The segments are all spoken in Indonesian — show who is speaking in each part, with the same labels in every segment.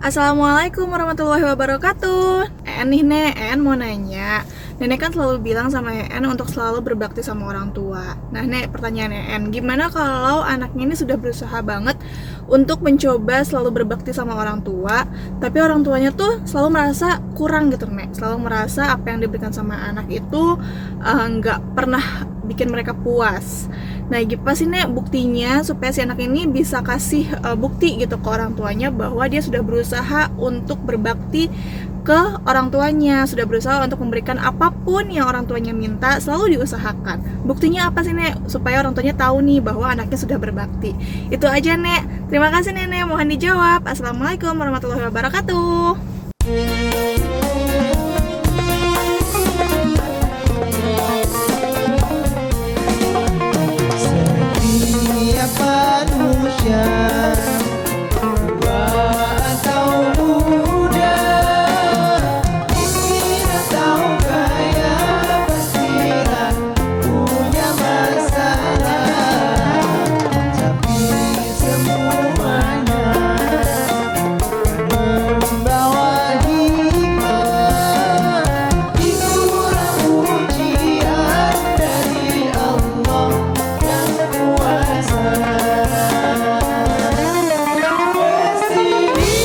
Speaker 1: Assalamualaikum warahmatullahi wabarakatuh. Nih Nek, mau nanya. Nenek kan selalu bilang sama untuk selalu berbakti sama orang tua. Nah Nek, pertanyaan gimana kalau anaknya ini sudah berusaha banget untuk mencoba selalu berbakti sama orang tua, tapi orang tuanya tuh selalu merasa kurang gitu Nek, selalu merasa apa yang diberikan sama anak itu nggak pernah bikin mereka puas. Nah, gimana sih Nek buktinya supaya si anak ini bisa kasih bukti gitu ke orang tuanya bahwa dia sudah berusaha untuk berbakti ke orang tuanya, sudah berusaha untuk memberikan apapun yang orang tuanya minta, selalu diusahakan. Buktinya apa sih Nek supaya orang tuanya tahu nih bahwa anaknya sudah berbakti? Itu aja Nek. Terima kasih Nenek, mohon dijawab. Assalamualaikum warahmatullahi wabarakatuh.
Speaker 2: Setiap manusia tua atau muda, miskin atau kaya, pastilah punya masalah. Tapi semuanya membawa hikmah. Itulah ujian dari Allah yang kuasa. Kesini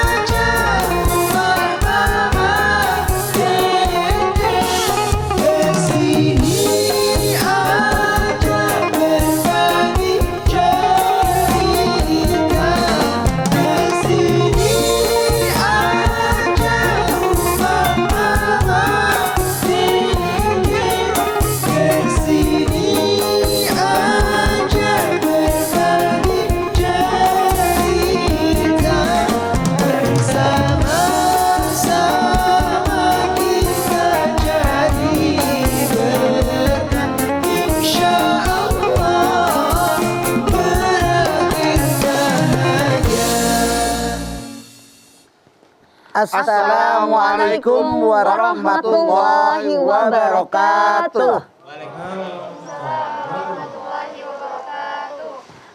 Speaker 2: aja rumah mama, dede. Kesini aja berbagi cerita. Kesini aja rumah mama, dede. Kesini aja berbagi cerita. Bersama-sama kita jadi berkah. Insya Allah berakhir bahagia.
Speaker 3: Assalamualaikum warahmatullahi wabarakatuh.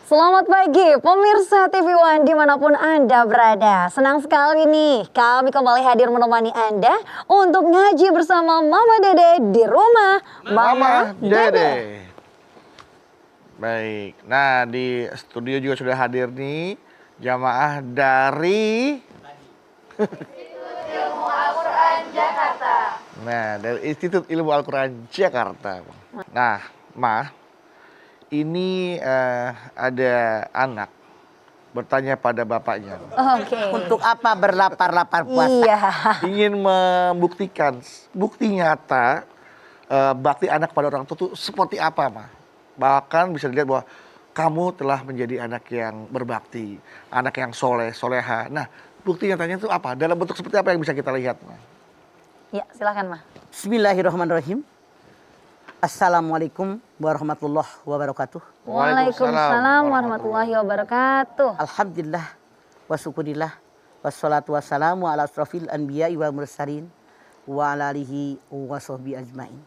Speaker 4: Selamat pagi pemirsa TV One dimanapun Anda berada. Senang sekali nih kami kembali hadir menemani Anda untuk ngaji bersama Mama Dede di rumah Mama Dede.
Speaker 3: Baik, nah di studio juga sudah hadir nih jamaah dari Institut Ilmu Al-Quran Jakarta. Nah, Ma, ini ada anak bertanya pada bapaknya.
Speaker 4: Oke.
Speaker 5: Untuk apa berlapar-lapar puasa?
Speaker 4: Iya.
Speaker 3: Ingin membuktikan bukti nyata bakti anak pada orang tua itu seperti apa, Ma? Bahkan bisa dilihat bahwa kamu telah menjadi anak yang berbakti, anak yang soleh, soleha. Nah, bukti nyatanya itu apa? Dalam bentuk seperti apa yang bisa kita lihat, Ma?
Speaker 4: Ya, silakan Ma.
Speaker 5: Bismillahirrahmanirrahim. Assalamualaikum warahmatullahi wabarakatuh.
Speaker 4: Waalaikumsalam warahmatullahi wabarakatuh.
Speaker 5: Alhamdulillah wa syukurillah wassalatu wassalamu ala asrofil anbiya'i wal mursalin wa ala alihi wa sahbihi ajmain.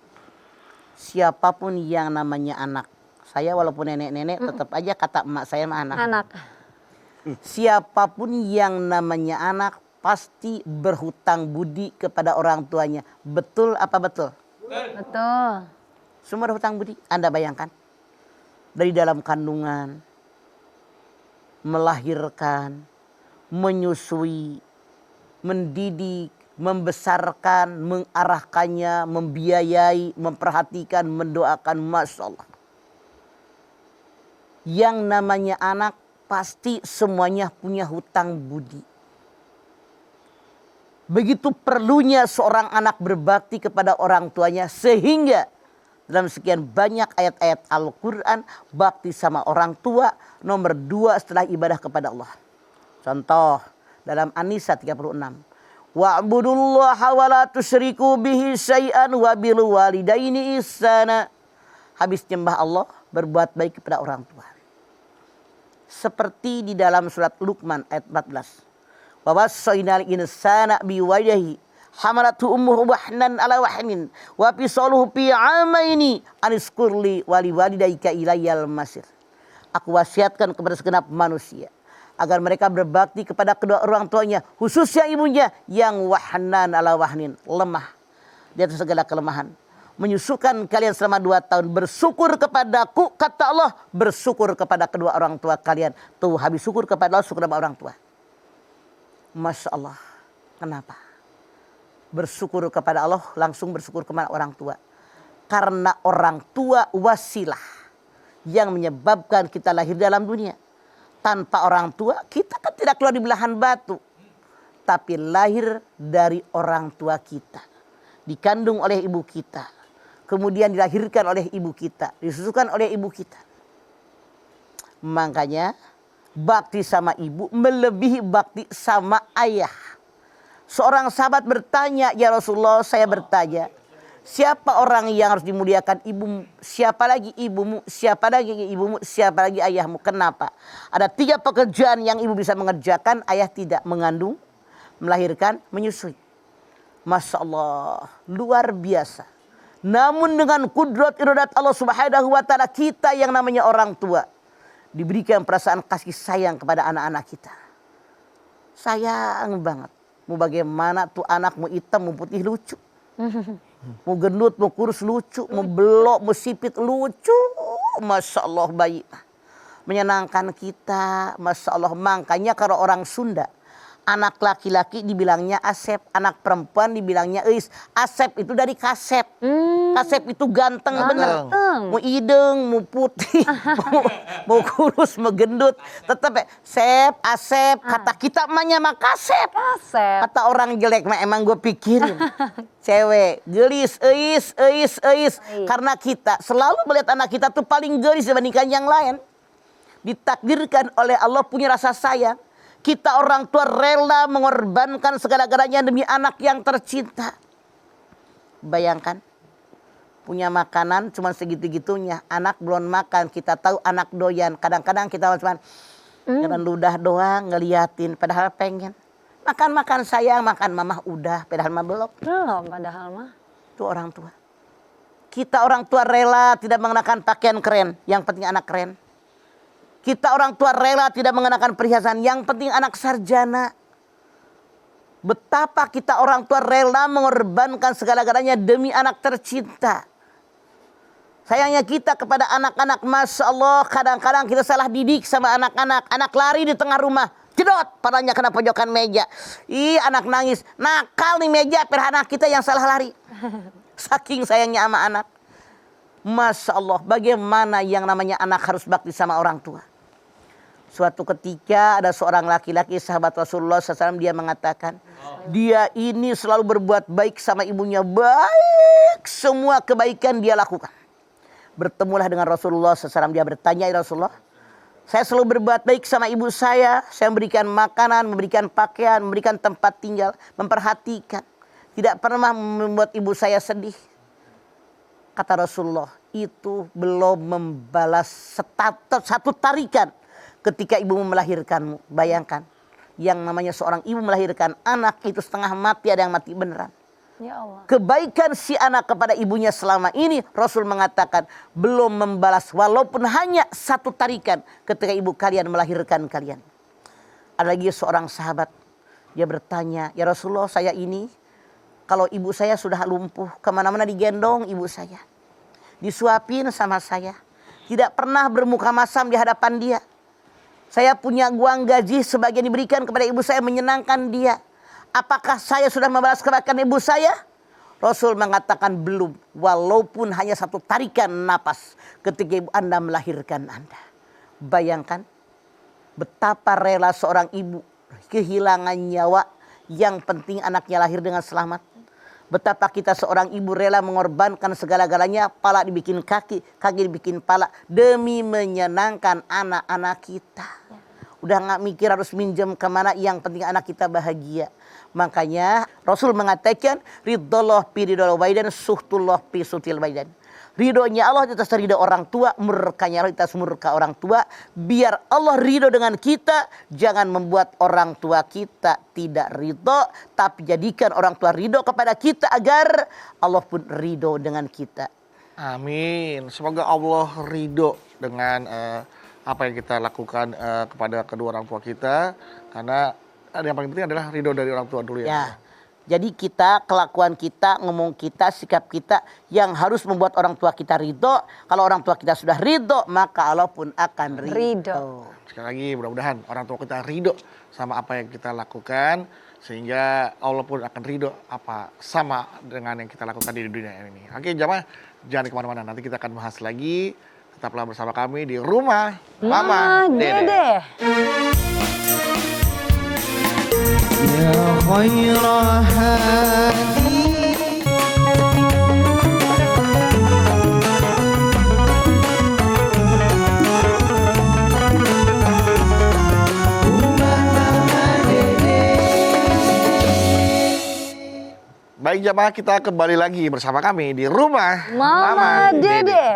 Speaker 5: Siapapun yang namanya anak, saya walaupun nenek-nenek tetap aja kata emak saya mah anak.
Speaker 4: Anak.
Speaker 5: Siapapun yang namanya anak pasti berhutang budi kepada orang tuanya. Betul apa betul?
Speaker 4: Betul.
Speaker 5: Semua berhutang budi. Anda bayangkan. Dari dalam kandungan, melahirkan, menyusui, mendidik, membesarkan, mengarahkannya, membiayai, memperhatikan, mendoakan. Masya Allah. Yang namanya anak pasti semuanya punya hutang budi. Begitu perlunya seorang anak berbakti kepada orang tuanya sehingga dalam sekian banyak ayat-ayat Al-Quran bakti sama orang tua nomor 2 setelah ibadah kepada Allah. Contoh dalam An-Nisa 36. Wa'budullaha wa la tusyriku bihi syai'an wa bil walidaini ihsana. Habis nyembah Allah berbuat baik kepada orang tua. Seperti di dalam surat Luqman ayat 14. Wa wassaynal insana biwalidayhi hamalatu ummuhu wahnan ala wahnin wa fisaluhu fi amaini aniskurli wali walidayka ilayyal masir. Aku wasiatkan kepada segenap manusia agar mereka berbakti kepada kedua orang tuanya, khususnya ibunya yang wahnan ala wahnin, lemah di atas segala kelemahan. Menyusukan kalian selama 2 tahun, bersyukur kepadaku, kata Allah, bersyukur kepada kedua orang tua kalian. Tuh, habis syukur kepada Allah, syukur kepada orang tua. Masya Allah. Kenapa? Bersyukur kepada Allah, langsung bersyukur kepada orang tua. Karena orang tua wasilah yang menyebabkan kita lahir dalam dunia. Tanpa orang tua, kita kan tidak keluar di belahan batu. Tapi lahir dari orang tua kita. Dikandung oleh ibu kita. Kemudian dilahirkan oleh ibu kita. Disusukan oleh ibu kita. Makanya bakti sama ibu melebihi bakti sama ayah. Seorang sahabat bertanya, ya Rasulullah, saya bertanya, siapa orang yang harus dimuliakan? Ibumu. Siapa lagi ibumu? Siapa lagi ibumu? Siapa lagi ayahmu? Kenapa? Ada 3 pekerjaan yang ibu bisa mengerjakan, ayah tidak: mengandung, melahirkan, menyusui. Masya Allah, luar biasa. Namun dengan kudrat iradat Allah Subhanahu wa ta'ala, kita yang namanya orang tua diberikan perasaan kasih sayang kepada anak-anak kita. Sayang banget. Mau bagaimana tuh anak, mau hitam, mau putih, lucu. Mau gendut, mau kurus, lucu. Mau belok, mau sipit, lucu. Masya Allah, bayi. Menyenangkan kita. Masya Allah. Makanya kalau orang Sunda, anak laki-laki dibilangnya Asep, anak perempuan dibilangnya Eis. Asep itu dari kasep. Kasep itu ganteng bener. Mau ideng, mau putih, mau kurus, mau gendut. Tetap ya, Sep, Asep. Kata kita emangnya mah kasep.
Speaker 4: Asep.
Speaker 5: Kata orang jelek mah emang gue pikirin. Cewek, gelis, Eis. Karena kita selalu melihat anak kita tuh paling gelis dibandingkan yang lain. Ditakdirkan oleh Allah punya rasa sayang. Kita orang tua rela mengorbankan segala-galanya demi anak yang tercinta. Bayangkan, punya makanan cuma segitu-gitunya. Anak belum makan, kita tahu anak doyan. Kadang-kadang kita cuma dengan ludah doang ngeliatin. Padahal pengen. Makan-makan sayang, makan mamah udah. Padahal mah belum.
Speaker 4: Belum padahal mah.
Speaker 5: Itu orang tua. Kita orang tua rela tidak mengenakan pakaian keren. Yang penting anak keren. Kita orang tua rela tidak mengenakan perhiasan. Yang penting anak sarjana. Betapa kita orang tua rela mengorbankan segala-galanya demi anak tercinta. Sayangnya kita kepada anak-anak, Masya Allah, kadang-kadang kita salah didik sama anak-anak. Anak lari di tengah rumah, jedot, palanya kena pojokan meja. Ih, anak nangis. Nakal nih meja, per anak kita yang salah lari. Saking sayangnya sama anak. Masya Allah, bagaimana yang namanya anak harus bakti sama orang tua. Suatu ketika ada seorang laki-laki sahabat Rasulullah SAW, dia mengatakan, dia ini selalu berbuat baik sama ibunya, baik, semua kebaikan dia lakukan. Bertemulah dengan Rasulullah SAW, dia bertanya, ya Rasulullah, saya selalu berbuat baik sama ibu saya memberikan makanan, memberikan pakaian, memberikan tempat tinggal, memperhatikan. Tidak pernah membuat ibu saya sedih. Kata Rasulullah, itu belum membalas satu tarikan ketika ibumu melahirkanmu. Bayangkan, yang namanya seorang ibu melahirkan anak itu setengah mati, ada yang mati beneran.
Speaker 4: Ya Allah.
Speaker 5: Kebaikan si anak kepada ibunya selama ini, Rasul mengatakan belum membalas walaupun hanya 1 tarikan ketika ibu kalian melahirkan kalian. Ada lagi seorang sahabat, dia bertanya, ya Rasulullah, saya ini kalau ibu saya sudah lumpuh, kemana-mana digendong ibu saya, disuapin sama saya, tidak pernah bermuka masam di hadapan dia. Saya punya uang gaji sebagian diberikan kepada ibu saya, menyenangkan dia. Apakah saya sudah membalas kebaikan ibu saya? Rasul mengatakan belum. Walaupun hanya 1 tarikan napas ketika ibu Anda melahirkan Anda. Bayangkan betapa rela seorang ibu kehilangan nyawa. Yang penting anaknya lahir dengan selamat. Betapa kita seorang ibu rela mengorbankan segala-galanya. Pala dibikin kaki, kaki dibikin pala. Demi menyenangkan anak-anak kita. Udah gak mikir harus minjem kemana, yang penting anak kita bahagia. Makanya Rasul mengatakan, ridhollah pi ridhol walidain, suhtullah pi suhtil walidain. Ridhonya Allah di atas ridho orang tua, murkanya Allah di atas murka orang tua. Biar Allah ridho dengan kita, jangan membuat orang tua kita tidak ridho, tapi jadikan orang tua ridho kepada kita agar Allah pun ridho dengan kita.
Speaker 3: Amin. Semoga Allah ridho dengan apa yang kita lakukan kepada kedua orang tua kita, karena yang paling penting adalah ridho dari orang tua dulu ya.
Speaker 5: Ya. Jadi kita, kelakuan kita, ngomong kita, sikap kita yang harus membuat orang tua kita ridho. Kalau orang tua kita sudah ridho, maka Allah pun akan ridho.
Speaker 3: Sekali lagi mudah-mudahan orang tua kita ridho sama apa yang kita lakukan, sehingga Allah pun akan ridho apa sama dengan yang kita lakukan di dunia ini. Oke jamaah, jangan kemana-mana, nanti kita akan bahas lagi. Tetaplah bersama kami di Rumah Mama Dede.
Speaker 2: يا خير هادي
Speaker 3: Baik jamaah, kita kembali lagi bersama kami di Rumah
Speaker 4: Mama Dede.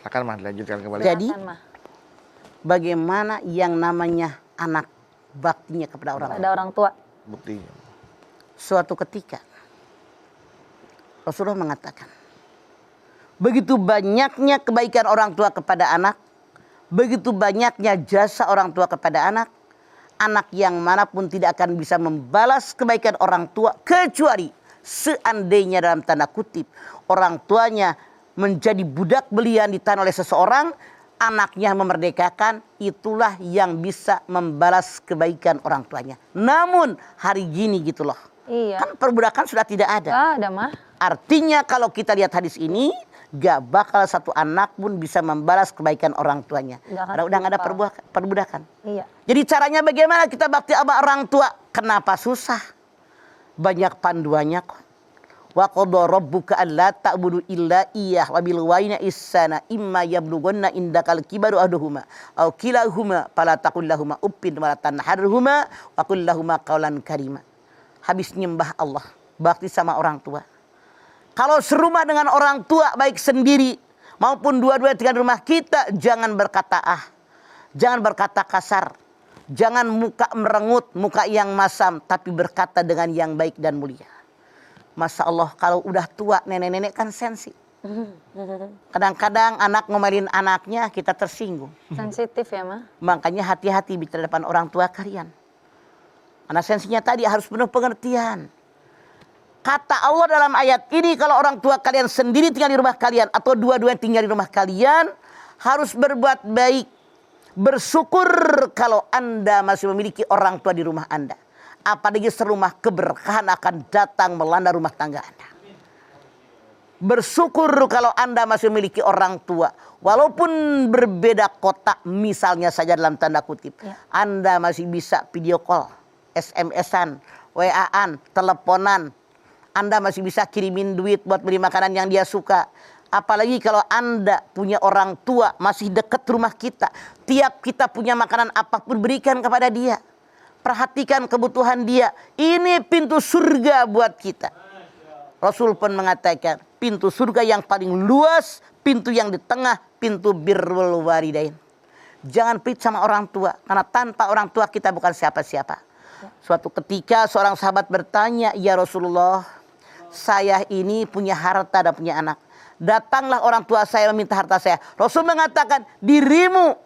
Speaker 3: Silakan Mah, dilanjutkan kembali.
Speaker 5: Jadi,
Speaker 4: Silakan, Ma.
Speaker 5: bagaimana yang namanya anak baktinya kepada orang tua?
Speaker 4: Pada orang tua.
Speaker 3: Buktinya.
Speaker 5: Suatu ketika, Rasulullah mengatakan, begitu banyaknya kebaikan orang tua kepada anak, begitu banyaknya jasa orang tua kepada anak, anak yang manapun tidak akan bisa membalas kebaikan orang tua kecuali seandainya dalam tanda kutip orang tuanya menjadi budak belian ditahan oleh seseorang, anaknya memerdekakan, itulah yang bisa membalas kebaikan orang tuanya. Namun hari gini gitu loh,
Speaker 4: Iya.
Speaker 5: kan perbudakan sudah tidak ada.
Speaker 4: Gak ada, Ma.
Speaker 5: Artinya kalau kita lihat hadis ini, gak bakal satu anak pun bisa membalas kebaikan orang tuanya.
Speaker 4: Nggak akan
Speaker 5: Karena udah gak ada
Speaker 4: lupa.
Speaker 5: perbudakan.
Speaker 4: Iya.
Speaker 5: Jadi caranya bagaimana kita bakti sama orang tua? Kenapa susah? Banyak panduannya kok. Wa qadha rabbuka alla ta'budu illa iyyah wa bil walidayni ihsana imma yablughanna indakal kibaru ahaduhuma aw kilahuma fala taqul lahumu uffin wa la tanharhuma wa qul lahumu qawlan karima. Habis nyembah Allah, bakti sama orang tua. Kalau serumah dengan orang tua, baik sendiri maupun dua-dua tinggal di rumah kita, jangan berkata jangan berkata kasar, jangan muka merengut, muka yang masam, tapi berkata dengan yang baik dan mulia. Masya Allah, kalau udah tua, nenek-nenek kan sensi. Kadang-kadang anak ngomelin anaknya, kita tersinggung.
Speaker 4: Sensitif ya, Ma.
Speaker 5: Makanya hati-hati bicara depan orang tua kalian. Karena sensinya tadi harus penuh pengertian. Kata Allah dalam ayat ini, kalau orang tua kalian sendiri tinggal di rumah kalian atau dua-duanya tinggal di rumah kalian, harus berbuat baik. Bersyukur kalau Anda masih memiliki orang tua di rumah Anda. Apalagi serumah, keberkahan akan datang melanda rumah tangga Anda. Bersyukur kalau Anda masih memiliki orang tua. Walaupun berbeda kota, misalnya saja dalam tanda kutip.
Speaker 4: Ya.
Speaker 5: Anda masih bisa video call, SMS-an, WA-an, teleponan. Anda masih bisa kirimin duit buat beli makanan yang dia suka. Apalagi kalau Anda punya orang tua masih dekat rumah kita. Tiap kita punya makanan apapun berikan kepada dia. Perhatikan kebutuhan dia. Ini pintu surga buat kita. Rasul pun mengatakan pintu surga yang paling luas, pintu yang di tengah, pintu birrul walidain. Jangan pelit sama orang tua. Karena tanpa orang tua kita bukan siapa-siapa. Suatu ketika seorang sahabat bertanya, ya Rasulullah, saya ini punya harta dan punya anak. Datanglah orang tua saya meminta harta saya. Rasul mengatakan, dirimu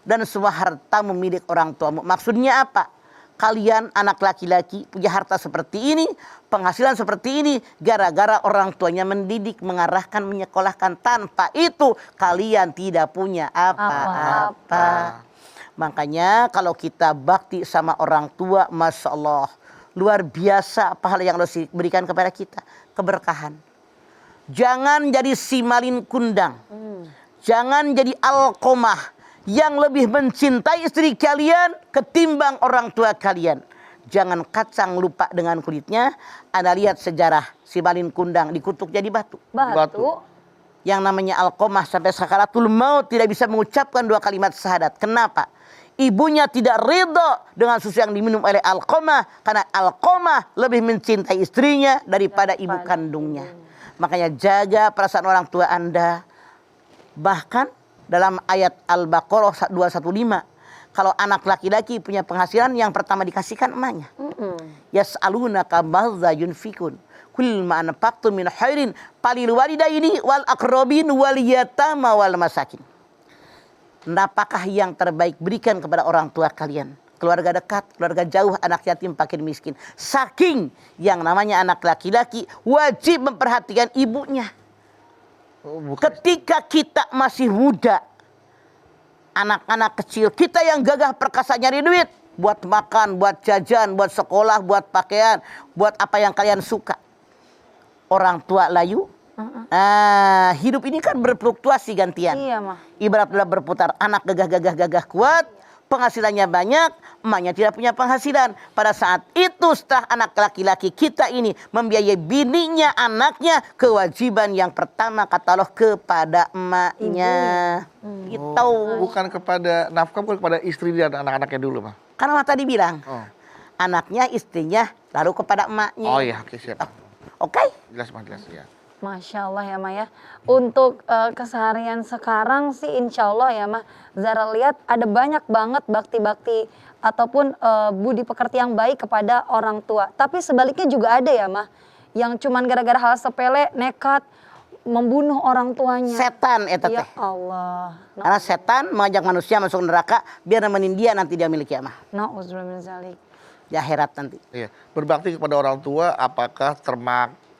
Speaker 5: dan semua hartamu milik orang tuamu. Maksudnya apa? Kalian anak laki-laki punya harta seperti ini, penghasilan seperti ini, gara-gara orang tuanya mendidik, mengarahkan, menyekolahkan. Tanpa itu kalian tidak punya apa-apa. Makanya kalau kita bakti sama orang tua, Masya Allah, luar biasa pahala yang Allah berikan kepada kita. Keberkahan. Jangan jadi simalin kundang. Jangan jadi alqomah yang lebih mencintai istri kalian ketimbang orang tua kalian. Jangan kacang lupa dengan kulitnya. Anda lihat sejarah simalin kundang dikutuk jadi batu.
Speaker 4: Batu.
Speaker 5: Yang namanya alqomah sampai sakaratul maut tidak bisa mengucapkan 2 kalimat syahadat. Kenapa? Ibunya tidak ridho dengan susu yang diminum oleh Alqomah. Karena Alqomah lebih mencintai istrinya daripada ibu kandungnya. Makanya jaga perasaan orang tua Anda. Bahkan dalam ayat Al-Baqarah 215. Kalau anak laki-laki punya penghasilan, yang pertama dikasihkan emaknya. Yas'alunaka madza yunfikun. Kul ma anfaqtum min khairin falil walidaini wal aqrabin wal yatama wal masakin. apakah yang terbaik berikan kepada orang tua kalian. Keluarga dekat, keluarga jauh, anak yatim, fakir miskin. Saking yang namanya anak laki-laki wajib memperhatikan ibunya.
Speaker 3: Oh, bukan.
Speaker 5: Ketika kita masih muda, anak-anak kecil, kita yang gagah perkasa nyari duit. Buat makan, buat jajan, buat sekolah, buat pakaian, buat apa yang kalian suka. Orang tua layu. Hidup ini kan berfluktuasi gantian.
Speaker 4: Iya, mah.
Speaker 5: Ibarat bola berputar, anak gagah kuat, penghasilannya banyak, emaknya tidak punya penghasilan. Pada saat itu setelah anak laki-laki kita ini membiayai bininya, anaknya, kewajiban yang pertama kata Allah kepada emaknya. Gitu.
Speaker 3: Bukan kepada nafkah, bukan kepada istri dan anak-anaknya dulu, Mah.
Speaker 5: Karena mah tadi bilang,
Speaker 3: Oh.
Speaker 5: anaknya, istrinya, lalu kepada emaknya.
Speaker 3: Oh iya, oke siap.
Speaker 5: Oke?
Speaker 3: Jelas, Mah, jelas ya.
Speaker 4: Masya Allah ya Maya. Untuk keseharian sekarang sih insya Allah ya Mah. Zara lihat ada banyak banget bakti-bakti ataupun budi pekerti yang baik kepada orang tua. Tapi sebaliknya juga ada ya Mah. Yang cuman gara-gara hal sepele nekat membunuh orang tuanya.
Speaker 5: Setan eta
Speaker 4: Ya
Speaker 5: teh.
Speaker 4: Allah.
Speaker 5: Karena setan mengajak manusia masuk neraka biar nemenin dia nanti dia milik kiamah.
Speaker 4: Nauzubillah min dzalik.
Speaker 5: Di akhirat nanti.
Speaker 3: Iya, berbakti kepada orang tua apakah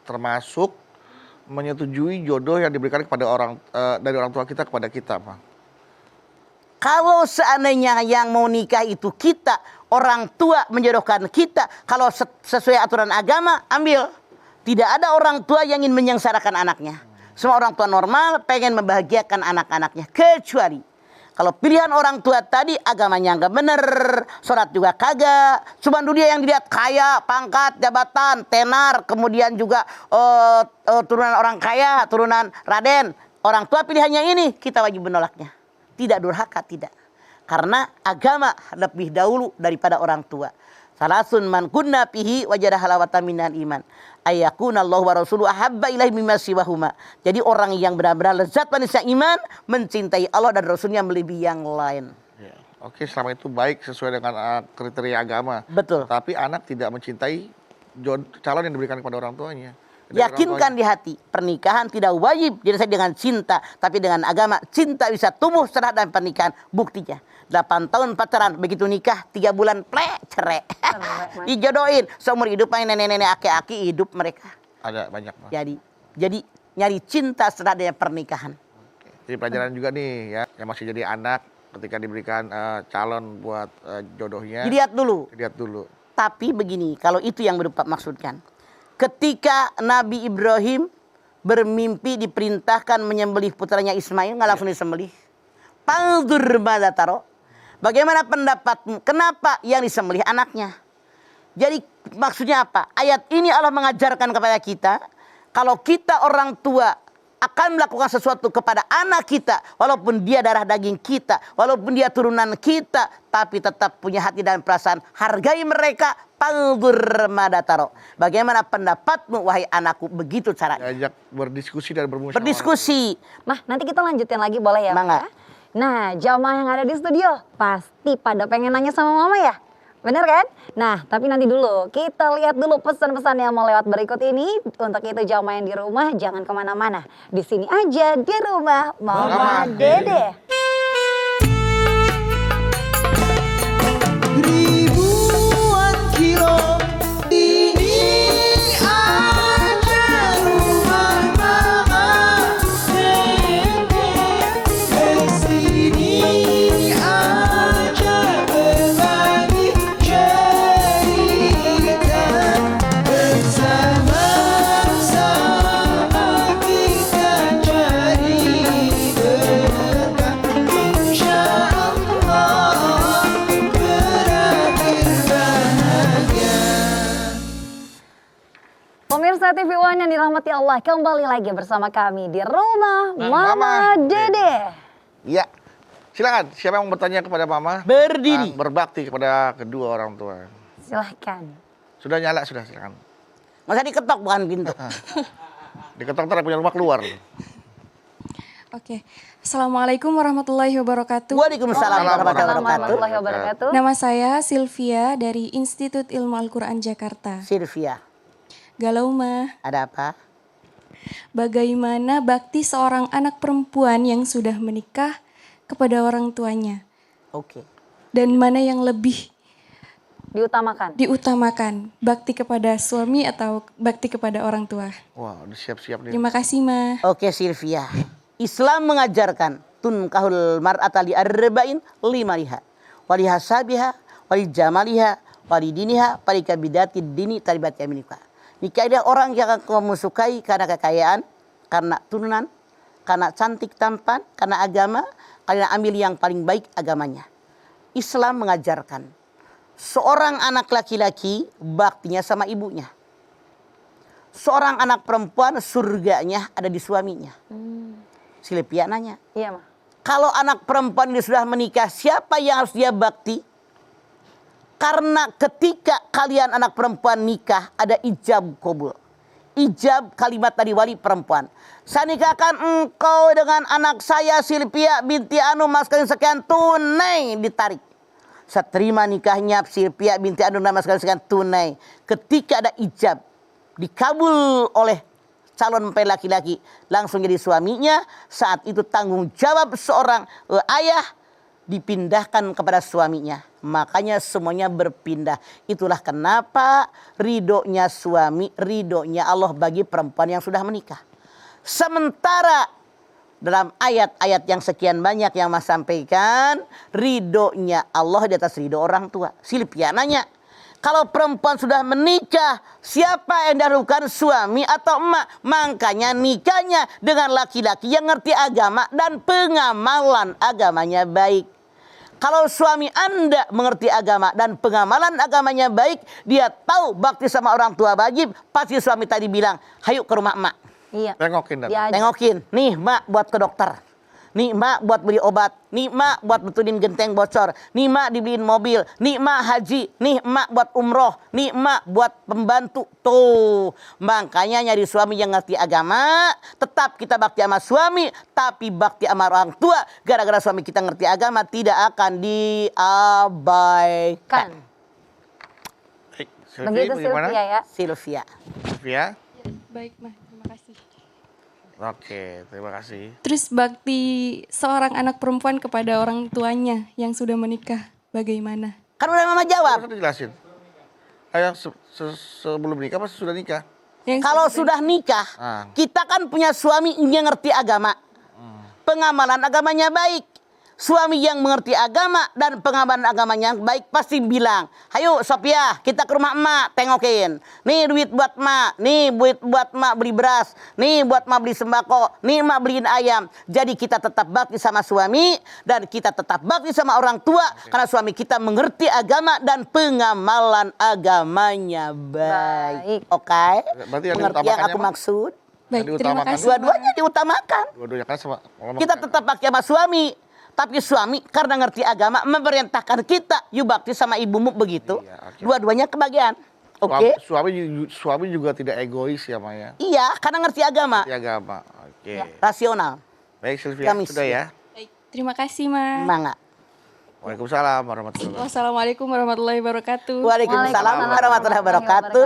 Speaker 3: termasuk menyetujui jodoh yang diberikan kepada dari orang tua kita kepada kita, Pak?
Speaker 5: Kalau seandainya yang mau nikah itu kita, orang tua menjodohkan kita, kalau sesuai aturan agama, ambil. Tidak ada orang tua yang ingin menyengsarakan anaknya. Semua orang tua normal pengen membahagiakan anak-anaknya. Kecuali kalau pilihan orang tua tadi agamanya nggak bener, sholat juga kagak, cuma dunia yang dilihat kaya, pangkat, jabatan, tenar, kemudian juga turunan orang kaya, turunan Raden. Orang tua pilihannya ini, kita wajib menolaknya. Tidak durhaka, tidak. Karena agama lebih dahulu daripada orang tua. Salasun man kunna fihi wajada halawatan minal iman. Ayakuna Allah wa rasuluhu ahabba ilaihi mimma siwahuma. Jadi orang yang benar-benar lezat manisnya iman, mencintai Allah dan Rasulnya melebihi yang lain.
Speaker 3: Ya. Oke, selama itu baik sesuai dengan kriteria agama.
Speaker 5: Betul.
Speaker 3: Tapi anak tidak mencintai calon yang diberikan kepada orang tuanya. Dari orang
Speaker 5: Yakinkan di hati, pernikahan tidak wajib disertai dengan cinta, tapi dengan agama. Cinta bisa tumbuh setelah dan pernikahan. Buktinya 8 tahun pacaran, begitu nikah 3 bulan cerai. Dijodohin seumur hidup nenek-nenek aki-aki hidup mereka.
Speaker 3: Ada banyak, Pak.
Speaker 5: Jadi nyari cinta setelah adanya pernikahan.
Speaker 3: Oke. Jadi pelajaran juga nih ya, yang masih jadi anak ketika diberikan calon buat jodohnya.
Speaker 5: Dilihat dulu.
Speaker 3: Dilihat dulu.
Speaker 5: Tapi begini, kalau itu yang Bapak maksudkan. Ketika Nabi Ibrahim bermimpi diperintahkan menyembelih putranya Ismail, nggak langsung disembelih. Pandur mada taro. Bagaimana pendapatmu? Kenapa yang disembelih anaknya? Jadi maksudnya apa? Ayat ini Allah mengajarkan kepada kita, kalau kita orang tua akan melakukan sesuatu kepada anak kita, walaupun dia darah daging kita, walaupun dia turunan kita, tapi tetap punya hati dan perasaan. Hargai mereka, pandur madataro. Bagaimana pendapatmu, wahai anakku? Begitu caranya.
Speaker 3: Diajak berdiskusi dan bermusyawarah.
Speaker 5: Berdiskusi.
Speaker 4: Mah, nanti kita lanjutin lagi boleh ya?
Speaker 5: Mangga.
Speaker 4: Mah? Nah, jamaah yang ada di studio pasti pada pengen nanya sama Mama ya? Bener kan? Nah, tapi nanti dulu kita lihat dulu pesan-pesan yang mau lewat berikut ini. Untuk itu jamaah yang di rumah jangan kemana-mana. Di sini aja di rumah Mama Dede.
Speaker 2: Ribuan kilo ini ada rumah Mama Dede. Kesini aja berbagi cerita, bersama-sama kita cari berkah. Insya Allah berakhir bahagia.
Speaker 4: Pemirsa TV One yang dirahmati Allah, kembali lagi bersama kami di rumah Mama
Speaker 3: Mama
Speaker 4: Dede.
Speaker 3: Iya. Silakan, siapa yang mau bertanya kepada Mama?
Speaker 5: Berdiri.
Speaker 3: Berbakti kepada kedua orang tua.
Speaker 4: Silahkan.
Speaker 3: Sudah nyala, sudah silakan.
Speaker 5: Masa diketok bukan pintu.
Speaker 3: Diketok ntar punya rumah keluar.
Speaker 6: Oke, Assalamualaikum warahmatullahi wabarakatuh.
Speaker 5: Waalaikumsalam warahmatullahi wabarakatuh.
Speaker 4: Warahmatullahi wabarakatuh.
Speaker 6: Nama saya Sylvia dari Institut Ilmu Al-Quran Jakarta.
Speaker 5: Sylvia,
Speaker 6: Galau mah,
Speaker 5: ada apa?
Speaker 6: bagaimana bakti seorang anak perempuan yang sudah menikah kepada orang tuanya?
Speaker 5: Oke.
Speaker 6: Dan mana yang lebih
Speaker 4: Diutamakan.
Speaker 6: diutamakan, bakti kepada suami atau bakti kepada orang tua?
Speaker 3: Wah, udah siap-siap nih.
Speaker 6: Terima kasih, Ma.
Speaker 5: Oke Sylvia. Islam mengajarkan tunkahul mar'ata li arba'in limaliha. Wali hasabiha, wali jamaliha, wali diniha, wali kabidati dini taribat yaminika. Nikah adalah orang yang kamu sukai karena kekayaan, karena turunan, karena cantik tampan, karena agama, karena ambil yang paling baik agamanya. Islam mengajarkan seorang anak laki-laki baktinya sama ibunya. Seorang anak perempuan surganya ada di suaminya. Sylvia nanya,
Speaker 4: Iya, Ma.
Speaker 5: kalau anak perempuan ini sudah menikah, siapa yang harus dia bakti? Karena ketika kalian anak perempuan nikah, ada ijab kabul. Ijab kalimat dari wali perempuan. Saya nikahkan engkau dengan anak saya Sylvia binti Anu mas kalian sekian tunai ditarik. Saya terima nikahnya Sylvia binti Anu mas kalian sekian tunai. Ketika ada ijab dikabul oleh calon mempelai laki-laki langsung jadi suaminya, saat itu tanggung jawab seorang ayah dipindahkan kepada suaminya. Makanya semuanya berpindah. Itulah kenapa ridhonya suami, ridhonya Allah bagi perempuan yang sudah menikah. Sementara dalam ayat-ayat yang sekian banyak yang Mas sampaikan, ridhonya Allah di atas ridho orang tua. Sylvia nanya, kalau perempuan sudah menikah, siapa yang dahulukan, suami atau emak? Makanya nikahnya dengan laki-laki yang ngerti agama dan pengamalan agamanya baik. Kalau suami Anda mengerti agama dan pengamalan agamanya baik, dia tahu bakti sama orang tua wajib, pasti suami tadi bilang, "Hayu ke rumah emak.
Speaker 4: Iya.
Speaker 3: Tengokin,
Speaker 4: Diajak.
Speaker 5: Tengokin, nih mak buat ke dokter. Nih mak buat beli obat. Nih mak buat betulin genteng bocor. Nih mak dibeliin mobil. Nih mak haji. Nih mak buat umroh. Nih mak buat pembantu." Tuh, makanya nyari suami yang ngerti agama. Tetap kita bakti sama suami, tapi bakti sama orang tua. Gara-gara suami kita ngerti agama, tidak akan diabaikan.
Speaker 3: Baik,
Speaker 4: Begitu
Speaker 3: bagaimana?
Speaker 4: Sylvia ya.
Speaker 5: Sylvia.
Speaker 3: Sylvia?
Speaker 6: Baik, Ma. Terima kasih.
Speaker 3: Oke, terima kasih.
Speaker 6: Terus bakti seorang anak perempuan kepada orang tuanya yang sudah menikah bagaimana?
Speaker 5: Kan udah mama jawab.
Speaker 3: Harus dijelasin. Kayak sebelum nikah pasti sudah nikah.
Speaker 6: Yang
Speaker 5: Kalau sudah nikah,
Speaker 3: Ah.
Speaker 5: kita kan punya suami yang ngerti agama. Pengamalan agamanya baik. Suami yang mengerti agama dan pengamalan agamanya baik pasti bilang, "Hayo Sophia, kita ke rumah emak, tengokin. Nih duit buat emak, nih duit buat emak beli beras, nih buat emak beli sembako, nih emak beliin ayam." Jadi kita tetap bakti sama suami dan kita tetap bakti sama orang tua karena suami kita mengerti agama dan pengamalan agamanya baik.
Speaker 4: Baik.
Speaker 5: Oke?
Speaker 3: Berarti yang
Speaker 5: Mengerti yang
Speaker 3: diutamakannya,
Speaker 5: aku
Speaker 3: Ma?
Speaker 5: maksud?
Speaker 6: Baik, terima
Speaker 3: diutamakan.
Speaker 6: kasih.
Speaker 5: Dua-duanya diutamakan.
Speaker 3: Dua-duanya kan sama.
Speaker 5: Kita tetap bakti sama suami. Tapi suami karena ngerti agama memerintahkan kita, "Yuk bakti sama ibumu," begitu.
Speaker 3: Iya, oke.
Speaker 5: Dua-duanya kebagian. Oke?
Speaker 3: Suami juga tidak egois ya, Maya.
Speaker 5: Iya, karena ngerti agama.
Speaker 3: Di agama. Oke.
Speaker 5: Rasional.
Speaker 3: Baik, Sylvia,
Speaker 5: Kami
Speaker 3: sudah ya.
Speaker 6: Baik, terima kasih, Ma.
Speaker 5: Mangga.
Speaker 3: Waalaikumsalam warahmatullahi wabarakatuh.
Speaker 6: Wassalamualaikum warahmatullahi wabarakatuh.
Speaker 5: Waalaikumsalam warahmatullahi wabarakatuh.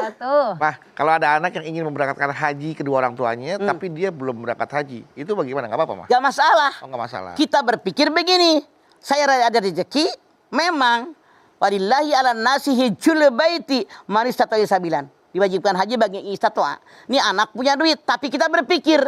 Speaker 3: Nah, kalau ada anak yang ingin memberangkatkan haji kedua orang tuanya, tapi dia belum berangkat haji, itu bagaimana? Nggak apa-apa, Mah?
Speaker 5: Gak masalah.
Speaker 3: Oh, nggak masalah.
Speaker 5: Kita berpikir begini. Saya ada rezeki, memang walillahi ala nasi hijjul baiti man istata'a sabilan. Diwajibkan haji bagi istata'a. Ini anak punya duit, tapi kita berpikir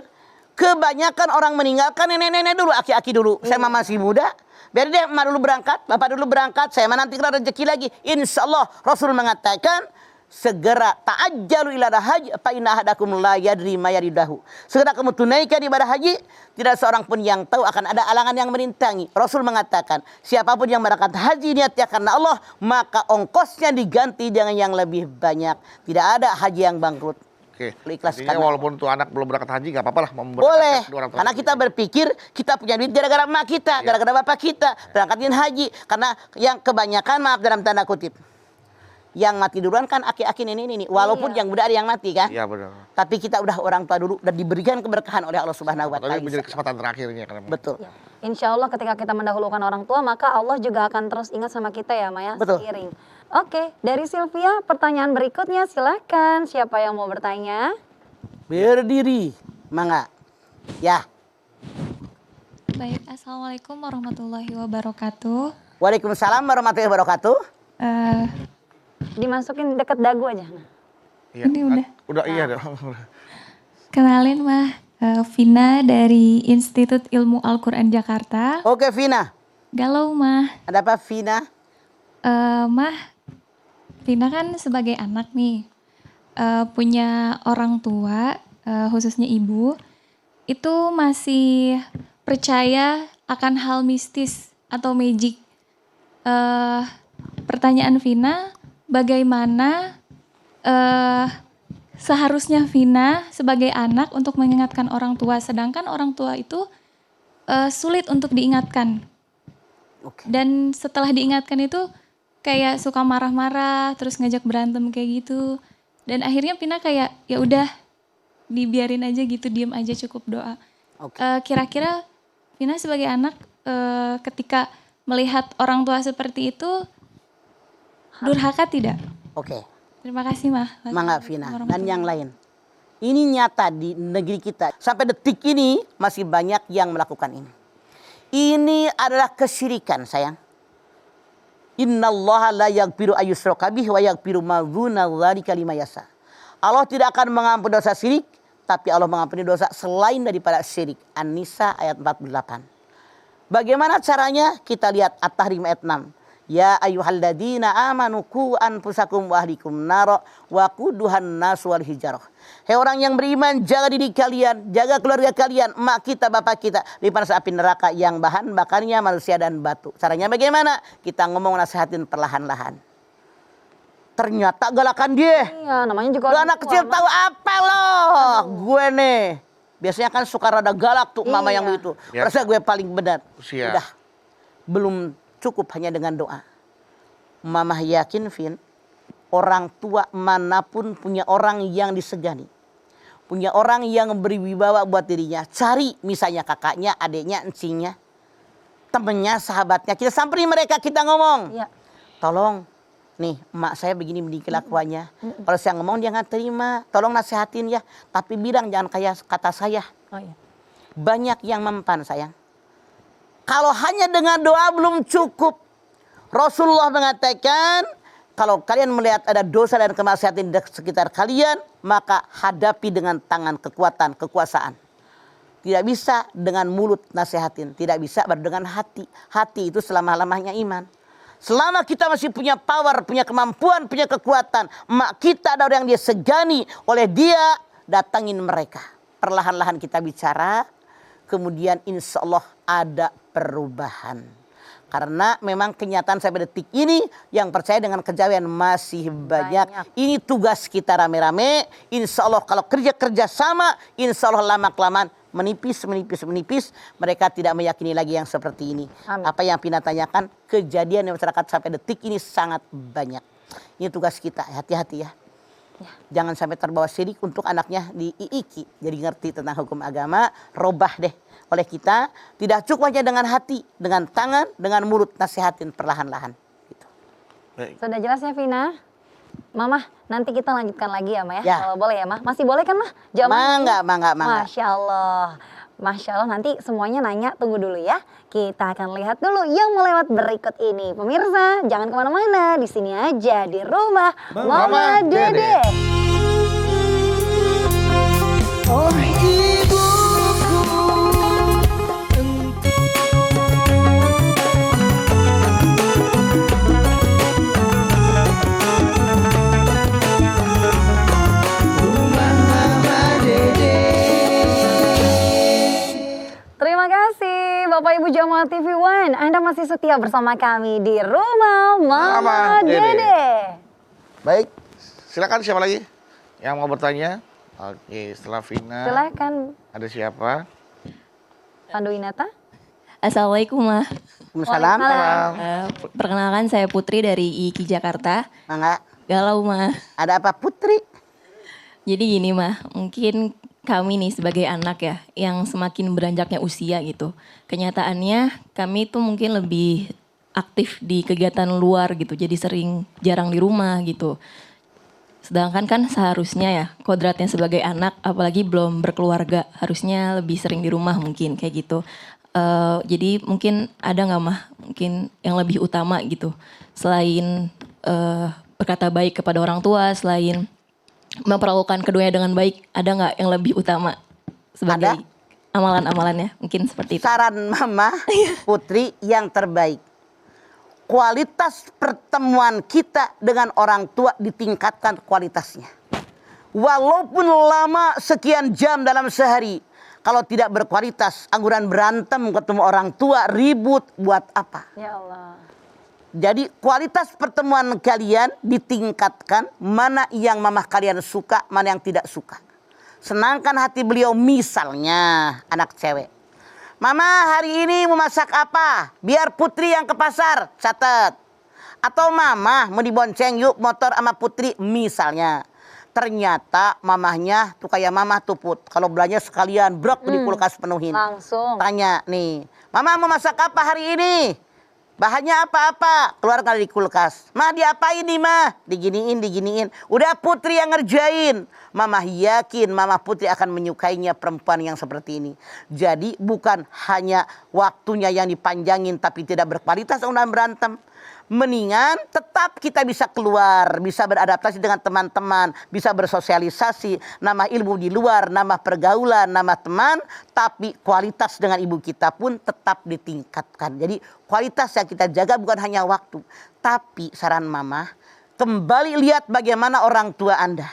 Speaker 5: kebanyakan orang meninggalkan nenek-nenek dulu, aki-aki dulu. Saya mah masih muda. Biar dia emak dulu berangkat, bapak dulu berangkat, saya mah nanti kena rezeki lagi. Insya Allah Rasul mengatakan, segera ta'ajjalu ila haji fa inna ahadakum la yadri ma yaridahu. Segera kamu tunaikan ibadah haji, tidak seorang pun yang tahu akan ada alangan yang merintangi. Rasul mengatakan, siapapun yang berangkat haji niatnya karena Allah, maka ongkosnya diganti dengan yang lebih banyak. Tidak ada haji yang bangkrut.
Speaker 3: Oke.
Speaker 5: Ikhlas
Speaker 3: Intinya
Speaker 5: karena-
Speaker 3: walaupun tuh anak belum berangkat haji, nggak apa-apa lah.
Speaker 5: Boleh, karena kita berpikir kita punya duit gara-gara emak kita, gara-gara bapak kita, berangkatin haji. Karena yang kebanyakan, maaf dalam tanda kutip, yang mati duluan kan aki-aki ini. Walaupun yang muda ada yang mati kan.
Speaker 3: Iya benar.
Speaker 5: Tapi kita udah orang tua dulu dan diberikan keberkahan oleh Allah Subhanahu wa
Speaker 3: Tapi
Speaker 5: taala.
Speaker 3: menjadi kesempatan terakhirnya kan.
Speaker 5: Betul.
Speaker 4: Insya Allah ketika kita mendahulukan orang tua, maka Allah juga akan terus ingat sama kita ya, Maya.
Speaker 5: Betul.
Speaker 4: Seiring. Oke, dari Sylvia, pertanyaan berikutnya silakan. Siapa yang mau bertanya?
Speaker 5: Berdiri, mangga. Ya.
Speaker 7: Baik, Assalamualaikum warahmatullahi wabarakatuh.
Speaker 5: Waalaikumsalam warahmatullahi wabarakatuh.
Speaker 7: Eh,
Speaker 4: Dimasukin deket dagu aja.
Speaker 3: Iya,
Speaker 7: Ini udah.
Speaker 3: Udah iya dong.
Speaker 7: Kenalin Mah, Vina dari Institut Ilmu Al-Quran Jakarta.
Speaker 5: Oke Vina,
Speaker 7: Galau Mah.
Speaker 5: ada apa Vina?
Speaker 7: Mah, Vina kan sebagai anak nih, punya orang tua, khususnya ibu, itu masih percaya akan hal mistis atau magic. Pertanyaan Vina, bagaimana seharusnya Vina sebagai anak untuk mengingatkan orang tua, sedangkan orang tua itu sulit untuk diingatkan.
Speaker 5: Oke.
Speaker 7: Dan setelah diingatkan itu kayak suka marah-marah, terus ngajak berantem kayak gitu. Dan akhirnya Vina kayak ya udah dibiarin aja gitu, diem aja cukup doa.
Speaker 5: Oke.
Speaker 7: Kira-kira Vina sebagai anak ketika melihat orang tua seperti itu durhaka tidak?
Speaker 5: Oke.
Speaker 7: Terima kasih Mah.
Speaker 5: Mangga Vina dan yang lain. Ini nyata di negeri kita. Sampai detik ini masih banyak yang melakukan ini. Ini adalah kesyirikan sayang. Innallaha la yaghfiru ayyushraka bihi wa yaghfiru ma dzuna dzalika liman yasha. Allah tidak akan mengampuni dosa syirik, tapi Allah mengampuni dosa selain daripada syirik. An-Nisa ayat 48. Bagaimana caranya? Kita lihat At-Tahrim ayat 6. Ya ayyuhalladzina amanu qu anfusakum wa ahlikum nara wa quduhan nas wal hijarah. Hei orang yang beriman, jaga diri kalian, jaga keluarga kalian, mak kita, bapak kita di panas api neraka yang bahan bakarnya manusia dan batu. Caranya bagaimana? Kita ngomong nasihatin perlahan-lahan. Ternyata galakan dia.
Speaker 4: Iya, namanya juga
Speaker 5: Lu anak kecil tahu apa loh? Gue nih. Biasanya kan suka rada galak tuh mama yang
Speaker 4: Iya.
Speaker 5: begitu.
Speaker 3: Ya.
Speaker 5: Rasa gue paling benar.
Speaker 3: Usia.
Speaker 5: Udah. Belum cukup hanya dengan doa. Mama yakin Vin, orang tua manapun punya orang yang disegani. Punya orang yang berwibawa buat dirinya. Cari misalnya kakaknya, adiknya, encingnya, temennya, sahabatnya. Kita samperin mereka, kita ngomong.
Speaker 4: Iya.
Speaker 5: Tolong, nih emak saya begini kelakuannya. Kalau saya ngomong dia nggak terima. Tolong nasihatin ya. Tapi bilang jangan kayak kata saya.
Speaker 4: Oh iya.
Speaker 5: Banyak yang mempan sayang. Kalau hanya dengan doa belum cukup. Rasulullah mengatakan, kalau kalian melihat ada dosa dan kemaksiatan di sekitar kalian, maka hadapi dengan tangan kekuatan, kekuasaan. Tidak bisa dengan mulut nasihatin, tidak bisa baru dengan hati. Hati itu selama-lamanya iman. Selama kita masih punya power, punya kemampuan, punya kekuatan, mak kita ada orang yang dia segani oleh dia, datangin mereka. Perlahan-lahan kita bicara, kemudian insya Allah ada perubahan. Karena memang kenyataan sampai detik ini yang percaya dengan kejawen masih banyak. Ini tugas kita rame-rame. Insya Allah kalau kerja sama, insya Allah lama-kelamaan menipis. Mereka tidak meyakini lagi yang seperti ini.
Speaker 4: Amin.
Speaker 5: Apa yang Pina tanyakan, kejadian di masyarakat sampai detik ini sangat banyak. Ini tugas kita, hati-hati ya. Jangan sampai terbawa syirik untuk anaknya diiki. Jadi ngerti tentang hukum agama, robah deh. Oleh kita, tidak cukup hanya dengan hati, dengan tangan, dengan mulut, nasihatin perlahan-lahan. Gitu.
Speaker 3: Baik.
Speaker 4: Sudah jelas ya Vina? Mama, nanti kita lanjutkan lagi ya, Ma ya?
Speaker 5: Ya.
Speaker 4: Kalau boleh ya, Ma? Masih boleh kan, Ma?
Speaker 5: Mangga.
Speaker 4: Masya Allah. Masya Allah, nanti semuanya nanya, tunggu dulu ya. Kita akan lihat dulu yang melewat berikut ini. Pemirsa, jangan kemana-mana. Di sini aja, di rumah Mama Dede.
Speaker 2: Oh ibuku, rumah Mama Dede.
Speaker 4: Terima kasih Bapak Ibu Jamaah TV One. Anda masih setia bersama kami di rumah Mama
Speaker 3: Mama
Speaker 4: Dede.
Speaker 3: Dede. Baik, silakan siapa lagi yang mau bertanya? Oke, setelah Vina,
Speaker 4: Silakan
Speaker 3: ada siapa?
Speaker 4: Pandu Inata.
Speaker 8: Assalamualaikum Mah.
Speaker 5: Waalaikumsalam.
Speaker 4: Waalaikumsalam.
Speaker 8: Perkenalkan saya Putri dari IKI Jakarta.
Speaker 5: Mangga.
Speaker 8: Galau Mah.
Speaker 5: Ada apa Putri?
Speaker 8: Jadi gini Mah, mungkin kami nih sebagai anak ya yang semakin beranjaknya usia gitu. Kenyataannya kami tuh mungkin lebih aktif di kegiatan luar gitu. Jadi jarang di rumah gitu. Sedangkan kan seharusnya ya kodratnya sebagai anak apalagi belum berkeluarga harusnya lebih sering di rumah mungkin kayak gitu. Jadi mungkin ada nggak mah mungkin yang lebih utama gitu selain berkata baik kepada orang tua, selain memperlakukan keduanya dengan baik, ada nggak yang lebih utama sebagai amalan-amalannya? Mungkin seperti itu.
Speaker 5: Saran Mama Putri yang terbaik. Kualitas pertemuan kita dengan orang tua ditingkatkan kualitasnya. Walaupun lama sekian jam dalam sehari, kalau tidak berkualitas, angguran berantem ketemu orang tua, ribut, buat apa?
Speaker 4: Ya Allah.
Speaker 5: Jadi kualitas pertemuan kalian ditingkatkan, mana yang mamah kalian suka, mana yang tidak suka. Senangkan hati beliau, misalnya anak cewek. Mama hari ini mau masak apa? Biar Putri yang ke pasar, catat. Atau Mama mau dibonceng yuk motor sama Putri, misalnya. Ternyata mamahnya tuh kayak Mama tuh Put. Kalau belanja sekalian brok di kulkas penuhin.
Speaker 4: Langsung.
Speaker 5: Tanya nih, Mama mau masak apa hari ini? Bahannya apa-apa? Keluar dari kulkas. Mah diapain nih mah? Diginiin. Udah Putri yang ngerjain. Mama yakin Mama Putri akan menyukainya perempuan yang seperti ini. Jadi bukan hanya waktunya yang dipanjangin tapi tidak berkualitas dan berantem. Mendingan tetap kita bisa keluar, bisa beradaptasi dengan teman-teman, bisa bersosialisasi, nambah ilmu di luar, nambah pergaulan, nambah teman, tapi kualitas dengan ibu kita pun tetap ditingkatkan. Jadi kualitas yang kita jaga bukan hanya waktu, tapi saran Mama, kembali lihat bagaimana orang tua Anda.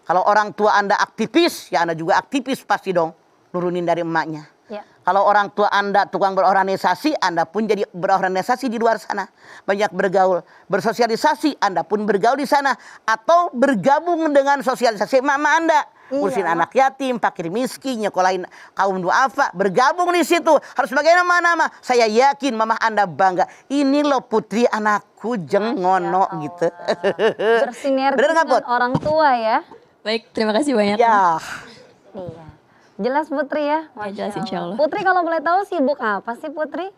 Speaker 5: Kalau orang tua Anda aktivis, ya Anda juga aktivis pasti dong, nurunin dari emaknya.
Speaker 4: Ya.
Speaker 5: Kalau orang tua Anda tukang berorganisasi, Anda pun jadi berorganisasi di luar sana. Banyak bergaul, bersosialisasi, Anda pun bergaul di sana. Atau bergabung dengan sosialisasi mama Anda.
Speaker 4: Iya.
Speaker 5: Urusin anak yatim, fakir miskin, nyekolahin kaum duafa. Bergabung di situ. Harus bagaimana nama? Saya yakin mama Anda bangga. Ini loh Putri anakku jengono gitu.
Speaker 4: Bersinergi
Speaker 5: Bener nggak,
Speaker 4: dengan
Speaker 5: Put?
Speaker 4: orang tua ya.
Speaker 8: Baik, terima kasih banyak.
Speaker 5: Ya.
Speaker 4: Iya. Jelas Putri ya? Masya
Speaker 8: jelas, insya Allah.
Speaker 4: Putri kalau boleh tahu sibuk apa sih Putri?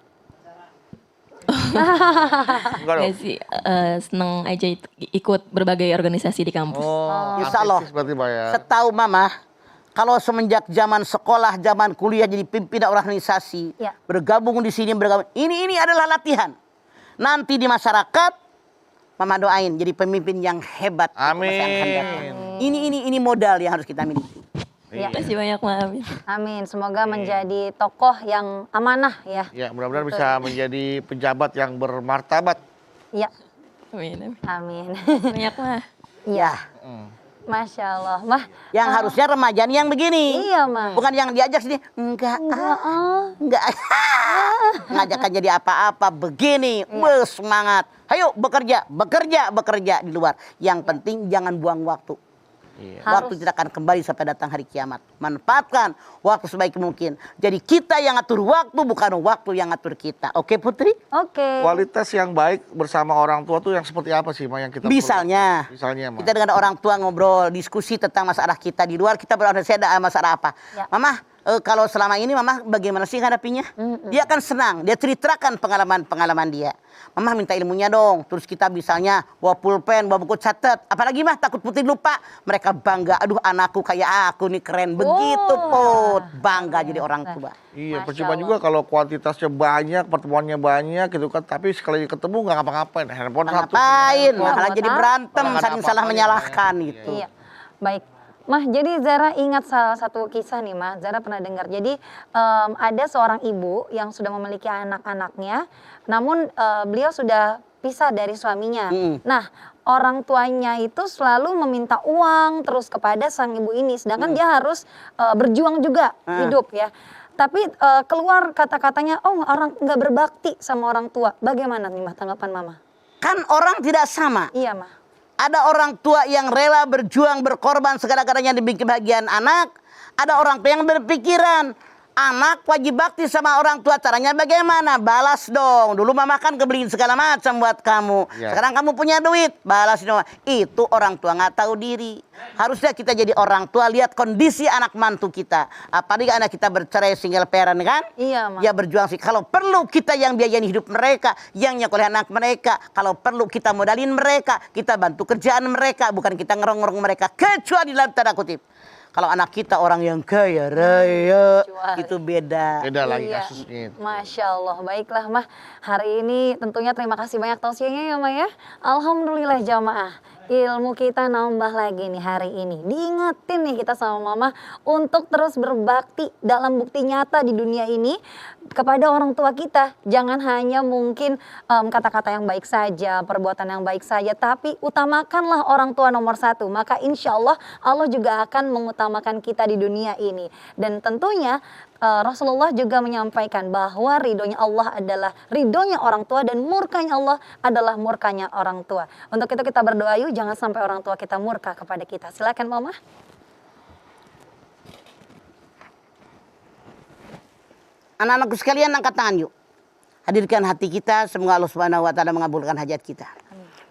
Speaker 3: Enggak dong.
Speaker 8: Ya sih, seneng aja ikut berbagai organisasi di kampus.
Speaker 5: Insya Allah.
Speaker 3: Aktivis berarti Mbak ya.
Speaker 5: Setahu Mama, kalau semenjak zaman sekolah, zaman kuliah jadi pimpinan organisasi,
Speaker 4: Ya.
Speaker 5: bergabung di sini, ini adalah latihan. Nanti di masyarakat, Mama doain jadi pemimpin yang hebat.
Speaker 3: Amin.
Speaker 5: Ini modal yang harus kita miliki.
Speaker 4: Ya.
Speaker 8: Terima kasih banyak, Ma. Amin.
Speaker 4: Amin. Semoga menjadi tokoh yang amanah ya.
Speaker 3: Ya, mudah-mudahan bisa menjadi pejabat yang bermartabat.
Speaker 4: Iya.
Speaker 8: Amin.
Speaker 4: Amin.
Speaker 8: Banyak, Ma.
Speaker 4: Iya. Masya Allah. Mah.
Speaker 5: Yang harusnya remaja nih yang begini.
Speaker 4: Iya, Mah.
Speaker 5: Bukan yang diajak sini. Enggak. Ngajakkan jadi apa-apa begini. Semangat. Ayo bekerja di luar. Yang penting jangan buang waktu. Waktu tidak akan kembali sampai datang hari kiamat. Manfaatkan waktu sebaik mungkin. Jadi kita yang ngatur waktu, bukan waktu yang ngatur kita. Oke Putri?
Speaker 4: Oke.
Speaker 3: Kualitas yang baik bersama orang tua tuh yang seperti apa sih, Ma, yang kita
Speaker 5: Misalnya,
Speaker 3: Ma.
Speaker 5: kita dengan orang tua ngobrol, diskusi tentang masalah kita di luar, kita berorganisasi ada masalah apa.
Speaker 4: Ya.
Speaker 5: Mama, kalau selama ini Mama bagaimana sih hadapinya? Dia akan senang, dia ceritakan pengalaman dia. Mama minta ilmunya dong, terus kita misalnya bawa pulpen, bawa buku catat. Apalagi Mah takut Putri lupa. Mereka bangga, aduh anakku kayak aku nih keren. Begitu Put, bangga jadi orang tua.
Speaker 3: Iya,
Speaker 4: Masya
Speaker 3: percuma
Speaker 4: Allah.
Speaker 3: juga kalau kuantitasnya banyak, pertemuannya banyak gitu kan, tapi sekali ketemu nggak ngapa-ngapain, handphone satu.
Speaker 5: Ngapain?
Speaker 4: Iya,
Speaker 5: Malah
Speaker 4: buat
Speaker 5: jadi
Speaker 4: apa?
Speaker 5: berantem,
Speaker 3: Malah
Speaker 5: saling
Speaker 3: ada
Speaker 5: salah
Speaker 3: apa-apanya,
Speaker 5: menyalahkan
Speaker 3: ya.
Speaker 5: gitu.
Speaker 4: Iya. Baik. Mah, jadi Zara ingat salah satu kisah nih, Mah. Zara pernah dengar. Jadi ada seorang ibu yang sudah memiliki anak-anaknya, namun beliau sudah pisah dari suaminya. Nah, orang tuanya itu selalu meminta uang terus kepada sang ibu ini, sedangkan dia harus berjuang juga hidup ya. Tapi keluar kata-katanya, oh orang nggak berbakti sama orang tua. Bagaimana nih, Mah, tanggapan Mama?
Speaker 5: Kan orang tidak sama.
Speaker 4: Iya, Mah.
Speaker 5: Ada orang tua yang rela berjuang, berkorban segala-galanya demi kebahagiaan anak. Ada orang tua yang berpikiran, anak wajib bakti sama orang tua. Caranya bagaimana? Balas dong. Dulu mama kan kebeliin segala macam buat kamu.
Speaker 3: Ya.
Speaker 5: Sekarang kamu punya duit, balas dong. Itu orang tua nggak tahu diri. Harusnya kita jadi orang tua, lihat kondisi anak mantu kita. Apalagi anak kita bercerai single parent kan?
Speaker 4: Iya, Ma.
Speaker 5: Ya berjuang sih. Kalau perlu kita yang biayain hidup mereka, yang nyekoleh anak mereka. Kalau perlu kita modalin mereka, kita bantu kerjaan mereka, bukan kita ngerong-ngerong mereka. Kecuali dalam tanda kutip. Kalau anak kita orang yang kaya raya,
Speaker 4: Jual.
Speaker 5: itu beda.
Speaker 3: Beda lagi
Speaker 4: Iya.
Speaker 3: kasusnya.
Speaker 4: Masya Allah, baiklah Mah. Hari ini tentunya terima kasih banyak tausiahnya ya Mah ya. Alhamdulillah jamaah. Ilmu kita nambah lagi nih hari ini. Diingetin nih kita sama Mama untuk terus berbakti dalam bukti nyata di dunia ini kepada orang tua kita. Jangan hanya mungkin kata-kata yang baik saja, perbuatan yang baik saja, tapi utamakanlah orang tua nomor satu. Maka insya Allah Allah juga akan mengutamakan kita di dunia ini. Dan tentunya Rasulullah juga menyampaikan bahwa ridhonya Allah adalah ridhonya orang tua dan murkanya Allah adalah murkanya orang tua. Untuk itu kita berdoa yuk jangan sampai orang tua kita murka kepada kita. Silakan Mama.
Speaker 5: Anak-anakku sekalian angkat tangan yuk. Hadirkan hati kita, semoga Allah Subhanahu wa taala mengabulkan hajat kita.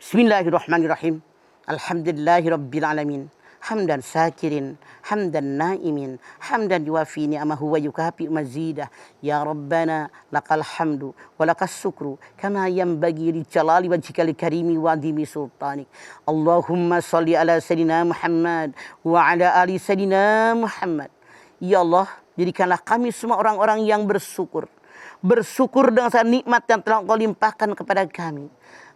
Speaker 5: Bismillahirrahmanirrahim. Alhamdulillahirabbil alamin. Hamdan syakirin, hamdan naimin, hamdan yuwafi ni'amahu wa yukafi mazidah. Ya Rabbana lakal hamdu wa lakas syukru kama yanbaghi li jalali wajhikal karimi wa adimi sultanik. Allahumma shalli ala sayyidina Muhammad wa ala ali sayyidina Muhammad. Ya Allah, jadikanlah kami semua orang-orang yang bersyukur. Bersyukur dengan segala nikmat yang telah Engkau limpahkan kepada kami.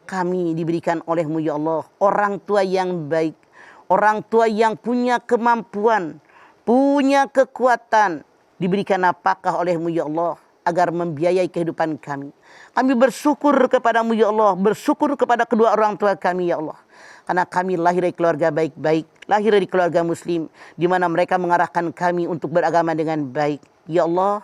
Speaker 5: Kami diberikan oleh-Mu ya Allah orang tua yang baik, orang tua yang punya kemampuan, punya kekuatan, diberikan apakah oleh-Mu ya Allah agar membiayai kehidupan kami. Kami bersyukur kepada-Mu ya Allah, bersyukur kepada kedua orang tua kami ya Allah. Karena kami lahir dari keluarga baik-baik, lahir dari keluarga muslim, di mana mereka mengarahkan kami untuk beragama dengan baik. Ya Allah,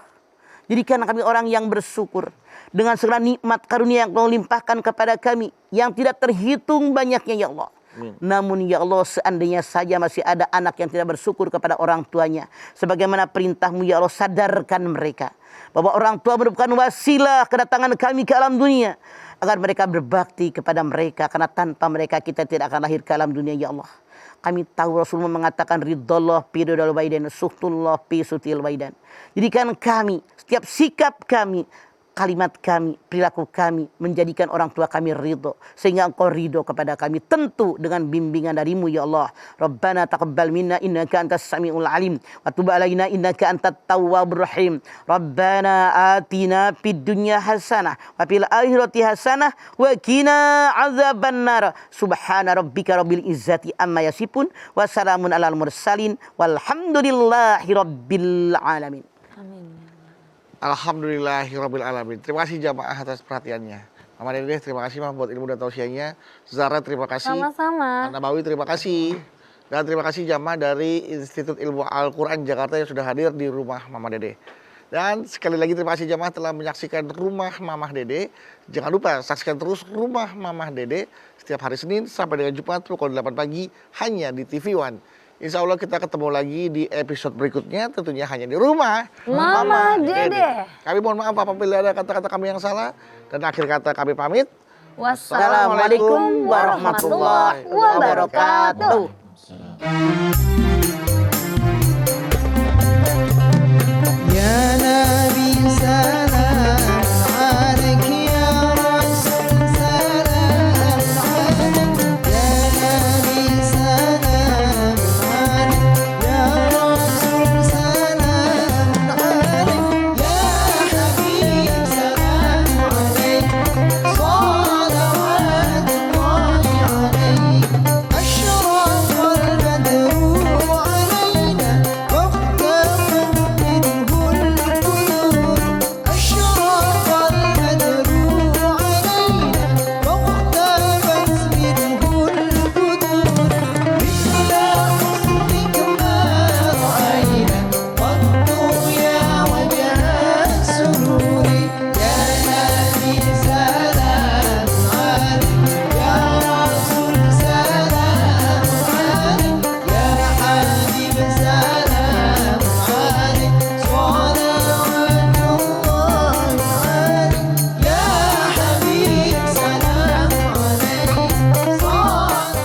Speaker 5: jadikan kami orang yang bersyukur dengan segala nikmat karunia yang Kau limpahkan kepada kami yang tidak terhitung banyaknya ya Allah. Namun ya Allah, seandainya saja masih ada anak yang tidak bersyukur kepada orang tuanya, sebagaimana perintah-Mu ya Allah, sadarkan mereka bahwa orang tua merupakan wasilah kedatangan kami ke alam dunia, agar mereka berbakti kepada mereka, karena tanpa mereka kita tidak akan lahir ke alam dunia ya Allah. Kami tahu Rasulullah mengatakan ridallah fi ridal waidan, suhtullah fi sutil waidan. Jadikan kami, setiap sikap kami, kalimat kami, perilaku kami menjadikan orang tua kami ridho, sehingga Engkau ridho kepada kami, tentu dengan bimbingan dari-Mu ya Allah. Rabbana taqabbal minna innaka antas samiul alim wa tub alaina innaka antat tawwabur rahim. Rabbana atina fid dunya hasanah wa fil akhirati hasanah wa qina azabannar. Subhana rabbika rabbil izzati amma yasifun wa salamun alal mursalin walhamdulillahi rabbil alamin.
Speaker 3: Alhamdulillahirabbil alamin. Terima kasih jamaah atas perhatiannya. Mama Dede terima kasih Mah buat ilmu dan tausiahnya. Zara terima kasih.
Speaker 4: Sama-sama.
Speaker 3: Nabawi terima kasih. Dan terima kasih jamaah dari Institut Ilmu Al-Quran Jakarta yang sudah hadir di rumah Mama Dede. Dan sekali lagi terima kasih jamaah telah menyaksikan Rumah Mamah Dede. Jangan lupa saksikan terus Rumah Mamah Dede setiap hari Senin sampai dengan Jumat pukul 8 pagi hanya di TV One. Insya Allah kita ketemu lagi di episode berikutnya, tentunya hanya di Rumah
Speaker 4: Mama Dede.
Speaker 3: Kami mohon maaf apabila ada kata-kata kami yang salah. Dan akhir kata kami pamit.
Speaker 4: Wassalamualaikum warahmatullahi wabarakatuh.